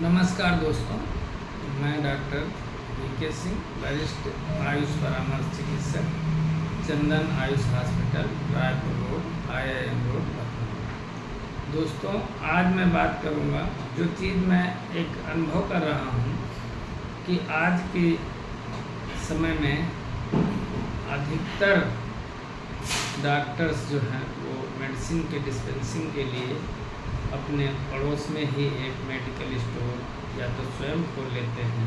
नमस्कार दोस्तों, मैं डॉक्टर वीके सिंह, वरिष्ठ आयुष परामर्श चिकित्सक, Chandan Ayush hospital, Raipur road, IIM road, Lucknow. दोस्तों, आज मैं बात करूंगा जो चीज़ मैं एक अनुभव कर रहा हूं कि आज के समय में अधिकतर डॉक्टर्स जो हैं वो मेडिसिन के डिस्पेंसिंग के लिए अपने पड़ोस में ही एक मेडिकल स्टोर या तो स्वयं खोल लेते हैं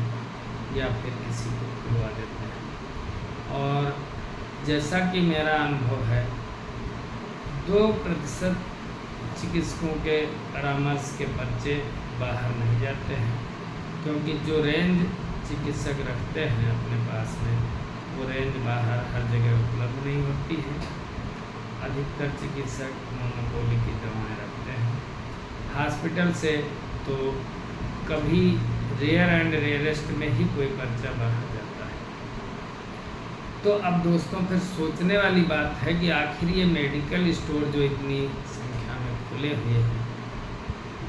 या फिर किसी को खुलवा देते हैं। और जैसा कि मेरा अनुभव है, 2% चिकित्सकों के परामर्श के पर्चे बाहर नहीं जाते हैं, क्योंकि जो रेंज चिकित्सक रखते हैं अपने पास में वो रेंज बाहर हर जगह उपलब्ध नहीं होती है। अधिकतर चिकित्सक मोनोपोली की दवाएं रखते हैं। हॉस्पिटल से तो कभी रेयर एंड रेयरेस्ट में ही कोई पर्चा बाहर जाता है। तो अब दोस्तों, फिर सोचने वाली बात है कि आखिर ये मेडिकल स्टोर जो इतनी संख्या में खुले हुए हैं,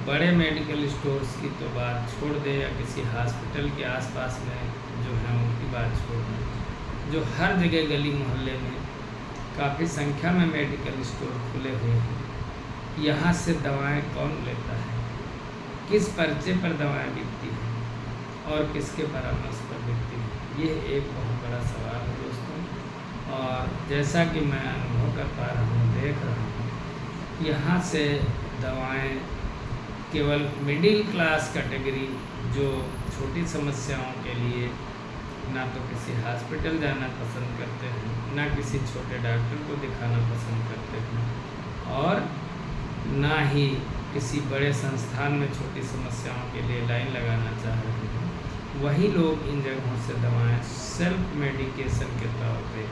बड़े मेडिकल स्टोर्स की तो बात छोड़ दें या किसी हॉस्पिटल के आसपास में जो है उनकी बात छोड़ दें, जो हर जगह गली मोहल्ले में काफ़ी संख्या में मेडिकल स्टोर खुले हुए हैं, यहाँ से दवाएं कौन लेता है? किस पर्चे पर दवाएं बिकती हैं और किसके परामर्श पर बिकती हैं? ये एक बहुत बड़ा सवाल है दोस्तों। और जैसा कि मैं अनुभव कर पा रहा हूँ, देख रहा हूँ, यहाँ से दवाएं केवल मिडिल क्लास कैटेगरी जो छोटी समस्याओं के लिए ना तो किसी हॉस्पिटल जाना पसंद करते हैं, ना किसी छोटे डॉक्टर को दिखाना पसंद करते हैं, और ना ही किसी बड़े संस्थान में छोटी समस्याओं के लिए लाइन लगाना चाह रहे हैं, वही लोग इन जगहों से दवाएं सेल्फ मेडिकेशन के तौर पे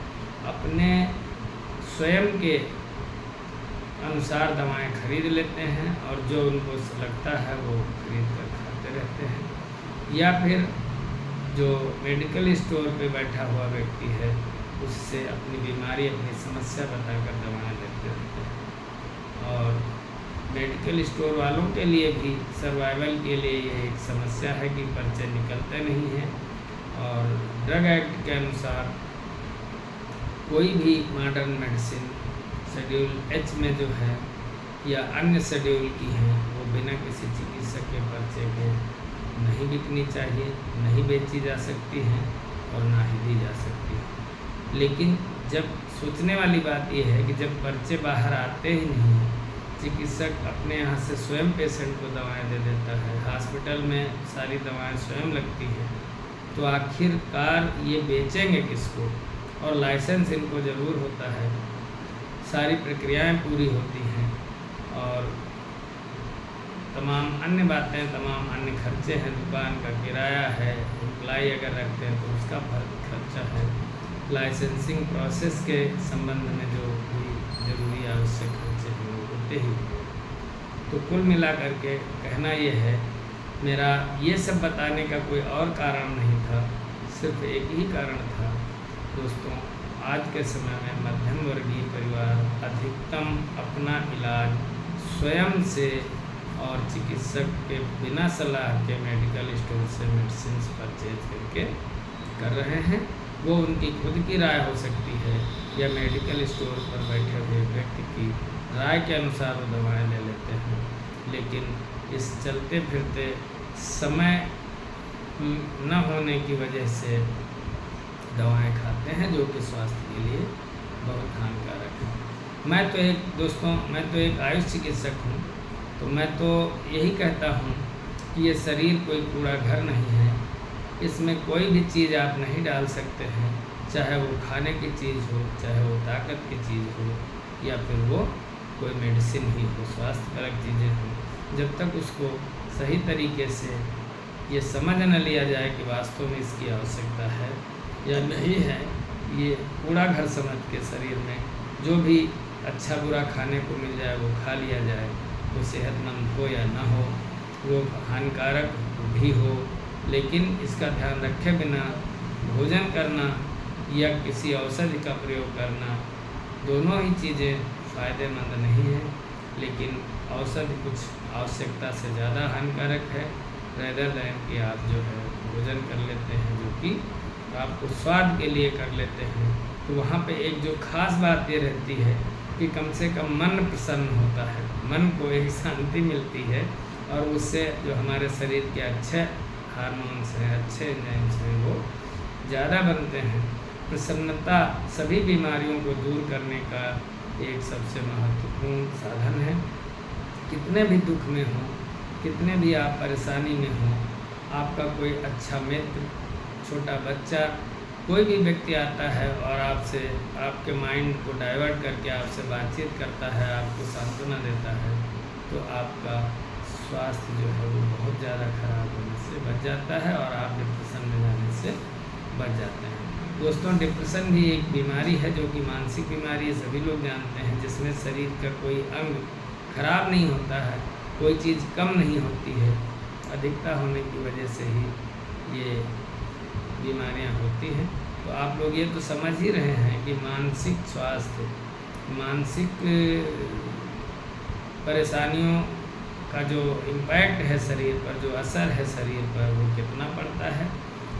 अपने स्वयं के अनुसार दवाएं खरीद लेते हैं और जो उनको लगता है वो खरीद कर खाते रहते हैं। या फिर जो मेडिकल स्टोर पे बैठा हुआ व्यक्ति है उससे अपनी बीमारी, अपनी समस्या बताकर दवाएं लेते रहते हैं। और मेडिकल स्टोर वालों के लिए भी सर्वाइवल के लिए ये एक समस्या है कि पर्चे निकलते नहीं हैं। और ड्रग एक्ट के अनुसार कोई भी मॉडर्न मेडिसिन शेड्यूल H में जो है या अन्य शेड्यूल की हैं वो बिना किसी चिकित्सक के पर्चे के नहीं बिकनी चाहिए, नहीं बेची जा सकती हैं और ना ही दी जा सकती है। लेकिन जब सोचने वाली बात यह है कि जब पर्चे बाहर आते ही नहीं हैं, चिकित्सक अपने यहाँ से स्वयं पेशेंट को दवाएं दे देता है, हॉस्पिटल में सारी दवाएं स्वयं लगती हैं, तो आखिरकार ये बेचेंगे किसको? और लाइसेंस इनको ज़रूर होता है, सारी प्रक्रियाएं पूरी होती हैं और तमाम अन्य बातें, तमाम अन्य खर्चे हैं, दुकान का किराया है, एम्प्लाई अगर रखते हैं तो उसका खर्चा है, लाइसेंसिंग प्रोसेस के संबंध में जो भी जरूरी आवश्यक खर्चे हैं वो होते ही। तो कुल मिला करके कहना ये है, मेरा ये सब बताने का कोई और कारण नहीं था, सिर्फ एक ही कारण था दोस्तों। आज के समय में मध्यम वर्गीय परिवार अधिकतम अपना इलाज स्वयं से और चिकित्सक के बिना सलाह के मेडिकल स्टोर से मेडिसिन परचेज करके कर रहे हैं। वो उनकी खुद की राय हो सकती है या मेडिकल स्टोर पर बैठे हुए व्यक्ति की राय के अनुसार वो दवाएं ले लेते हैं। लेकिन इस चलते फिरते समय न होने की वजह से दवाएं खाते हैं, जो कि स्वास्थ्य के लिए बहुत हानिकारक है। मैं तो एक आयुष चिकित्सक हूँ, तो मैं तो यही कहता हूँ कि ये शरीर कोई कूड़ा घर नहीं है, इसमें कोई भी चीज़ आप नहीं डाल सकते हैं, चाहे वो खाने की चीज़ हो, चाहे वो ताकत की चीज़ हो, या फिर वो कोई मेडिसिन ही हो, स्वास्थ्यपरक चीज़ें हों। जब तक उसको सही तरीके से ये समझ न लिया जाए कि वास्तव में इसकी आवश्यकता है या नहीं है, ये कूड़ा घर समझ के शरीर में जो भी अच्छा बुरा खाने को मिल जाए वो खा लिया जाए, वो सेहतमंद हो या ना हो, वो हानिकारक भी हो, लेकिन इसका ध्यान रखे बिना भोजन करना या किसी औषधि का प्रयोग करना, दोनों ही चीज़ें फ़ायदेमंद नहीं है। लेकिन औषधि कुछ आवश्यकता से ज़्यादा हानिकारक है, रेदर दैन कि आप जो है भोजन कर लेते हैं जो कि आपको स्वाद के लिए कर लेते हैं। तो वहाँ पे एक जो खास बात ये रहती है कि कम से कम मन प्रसन्न होता है, मन को एक शांति मिलती है और उससे जो हमारे शरीर के अच्छे हार्मोन्स हैं, अच्छे एंजाइम्स हैं, वो ज़्यादा बनते हैं। प्रसन्नता सभी बीमारियों को दूर करने का एक सबसे महत्वपूर्ण साधन है। कितने भी दुख में हो, कितने भी आप परेशानी में हो, आपका कोई अच्छा मित्र, छोटा बच्चा, कोई भी व्यक्ति आता है और आपसे आपके माइंड को डाइवर्ट करके आपसे बातचीत करता है, आपको सांत्वना देता है, तो आपका स्वास्थ्य जो है वो बहुत ज़्यादा खराब होने से बच जाता है और आप डिप्रेशन में जाने से बच जाते हैं। दोस्तों, डिप्रेशन भी एक बीमारी है जो कि मानसिक बीमारी है, सभी लोग जानते हैं, जिसमें शरीर का कोई अंग खराब नहीं होता है, कोई चीज़ कम नहीं होती है। अधिकता होने की वजह से ही ये बीमारियां होती हैं। तो आप लोग ये तो समझ ही रहे हैं कि मानसिक स्वास्थ्य, मानसिक परेशानियों का जो इम्पैक्ट है शरीर पर, जो असर है शरीर पर, वो कितना पड़ता है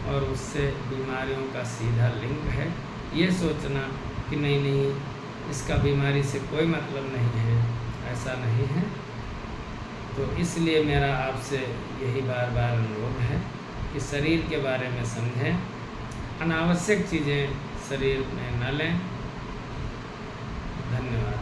और उससे बीमारियों का सीधा लिंक है। ये सोचना कि नहीं इसका बीमारी से कोई मतलब नहीं है, ऐसा नहीं है। तो इसलिए मेरा आपसे यही बार बार अनुरोध है कि शरीर के बारे में समझें, अनावश्यक चीज़ें शरीर में न लें। धन्यवाद।